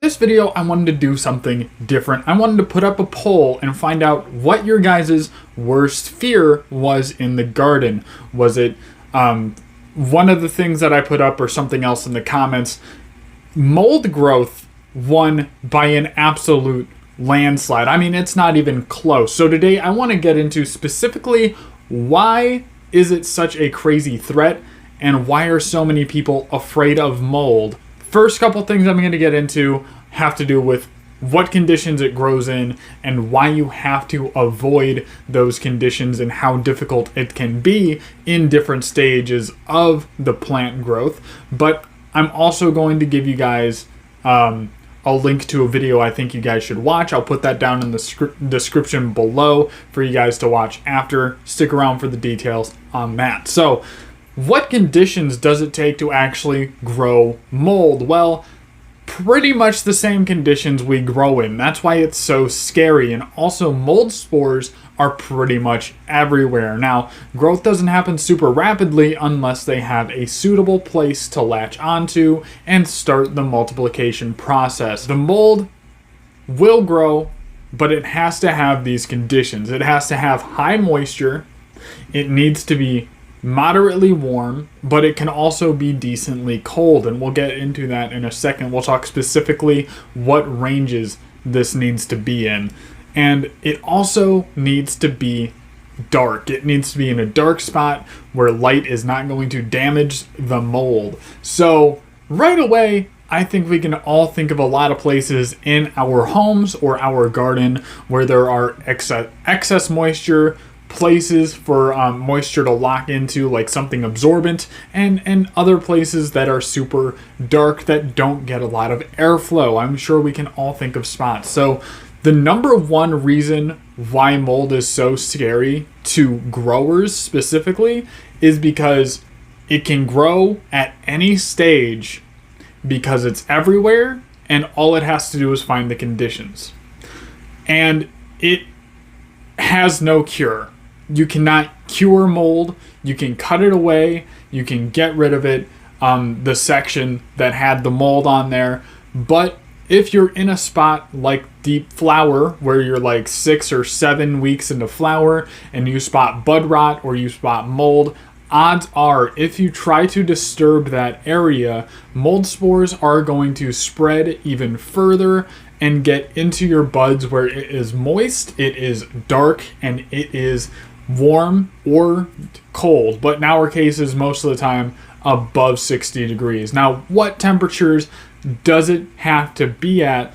this video, I wanted to do something different. I wanted to put up a poll and find out what your guys' worst fear was in the garden. Was it one of the things that I put up or something else in the comments? Mold growth won by an absolute landslide. I mean, it's not even close. So today I want to get into specifically why is it such a crazy threat and why are so many people afraid of mold. First couple things I'm going to get into have to do with what conditions it grows in and why you have to avoid those conditions and how difficult it can be in different stages of the plant growth. But I'm also going to give you guys a link to a video I think you guys should watch. I'll put that down in the description below for you guys to watch after. Stick around for the details on that. So, what conditions does it take to actually grow mold? Well, pretty much the same conditions we grow in. That's why it's so scary. And also, mold spores are pretty much everywhere. Now, growth doesn't happen super rapidly unless they have a suitable place to latch onto and start the multiplication process. The mold will grow, but it has to have these conditions. It has to have high moisture. It needs to be moderately warm, but it can also be decently cold, and we'll get into that in a second. We'll talk specifically what ranges this needs to be in. And it also needs to be dark. It needs to be in a dark spot where light is not going to damage the mold. So right away, I think we can all think of a lot of places in our homes or our garden where there are excess moisture, places for moisture to lock into, like something absorbent, and other places that are super dark that don't get a lot of airflow. I'm sure we can all think of spots. So the number one reason why mold is so scary to growers specifically is because it can grow at any stage because it's everywhere and all it has to do is find the conditions. And it has no cure. You cannot cure mold. You can cut it away. You can get rid of it, the section that had the mold on there. But if you're in a spot like deep flower, where you're like 6 or 7 weeks into flower and you spot bud rot or you spot mold, odds are if you try to disturb that area, mold spores are going to spread even further and get into your buds where it is moist, it is dark, and it is warm or cold, but in our cases most of the time above 60 degrees. Now, what temperatures does it have to be at?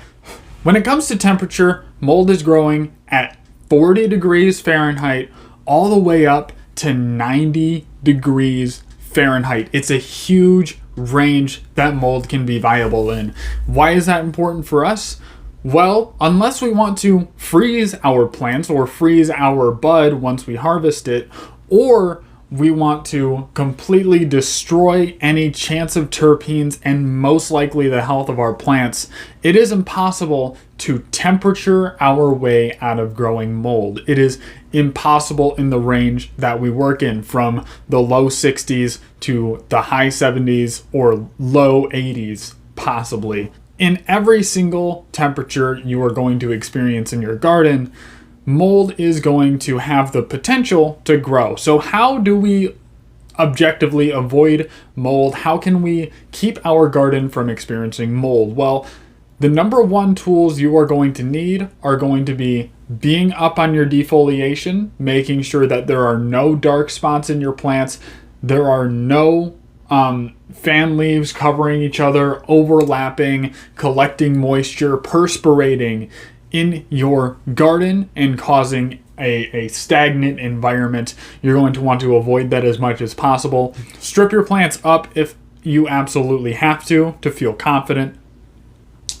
When it comes to temperature, mold is growing at 40 degrees Fahrenheit all the way up to 90 degrees Fahrenheit. It's a huge range that mold can be viable in. Why is that important for us? Well, unless we want to freeze our plants or freeze our bud once we harvest it, or we want to completely destroy any chance of terpenes and most likely the health of our plants, it is impossible to temperature our way out of growing mold. It is impossible in the range that we work in, from the low 60s to the high 70s or low 80s, possibly. In every single temperature you are going to experience in your garden, mold is going to have the potential to grow. So how do we objectively avoid mold? How can we keep our garden from experiencing mold? Well, the number one tools you are going to need are going to be being up on your defoliation, making sure that there are no dark spots in your plants, there are no fan leaves covering each other, overlapping, collecting moisture, perspirating in your garden and causing a stagnant environment. You're going to want to avoid that as much as possible. Strip your plants up if you absolutely have to feel confident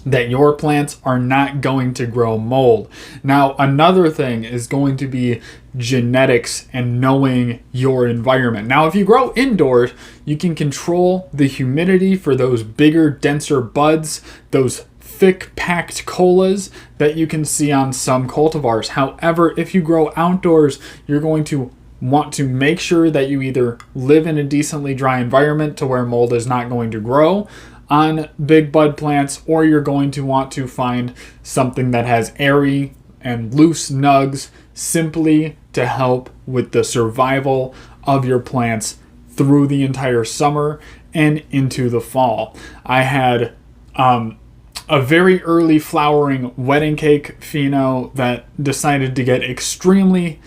that your plants are not going to grow mold. Now, another thing is going to be genetics and knowing your environment. Now, if you grow indoors, you can control the humidity for those bigger, denser buds, those thick packed colas that you can see on some cultivars. However, if you grow outdoors, you're going to want to make sure that you either live in a decently dry environment to where mold is not going to grow, on big bud plants, or you're going to want to find something that has airy and loose nugs simply to help with the survival of your plants through the entire summer and into the fall. I had a very early flowering wedding cake pheno that decided to get extremely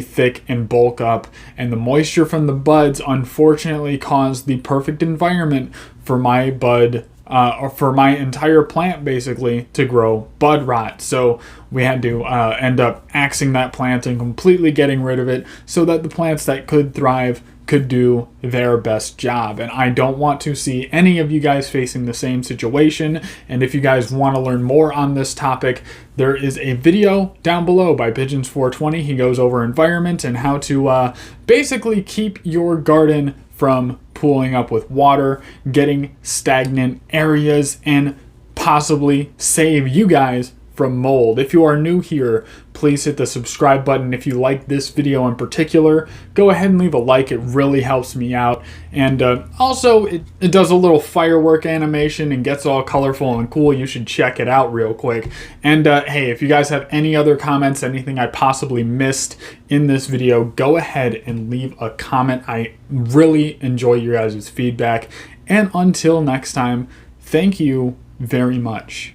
thick and bulk up, and the moisture from the buds unfortunately caused the perfect environment for my bud or for my entire plant basically to grow bud rot. So we had to end up axing that plant and completely getting rid of it so that the plants that could thrive could do their best job. And I don't want to see any of you guys facing the same situation. And if you guys want to learn more on this topic, there is a video down below by Pigeons420. He goes over environment and how to basically keep your garden from pooling up with water, getting stagnant areas, and possibly save you guys from mold. If you are new here, please hit the subscribe button. If you like this video in particular, go ahead and leave a like. It really helps me out. And also, it does a little firework animation and gets all colorful and cool. You should check it out real quick. And hey, if you guys have any other comments, anything I possibly missed in this video, go ahead and leave a comment. I really enjoy your guys' feedback. And until next time, thank you very much.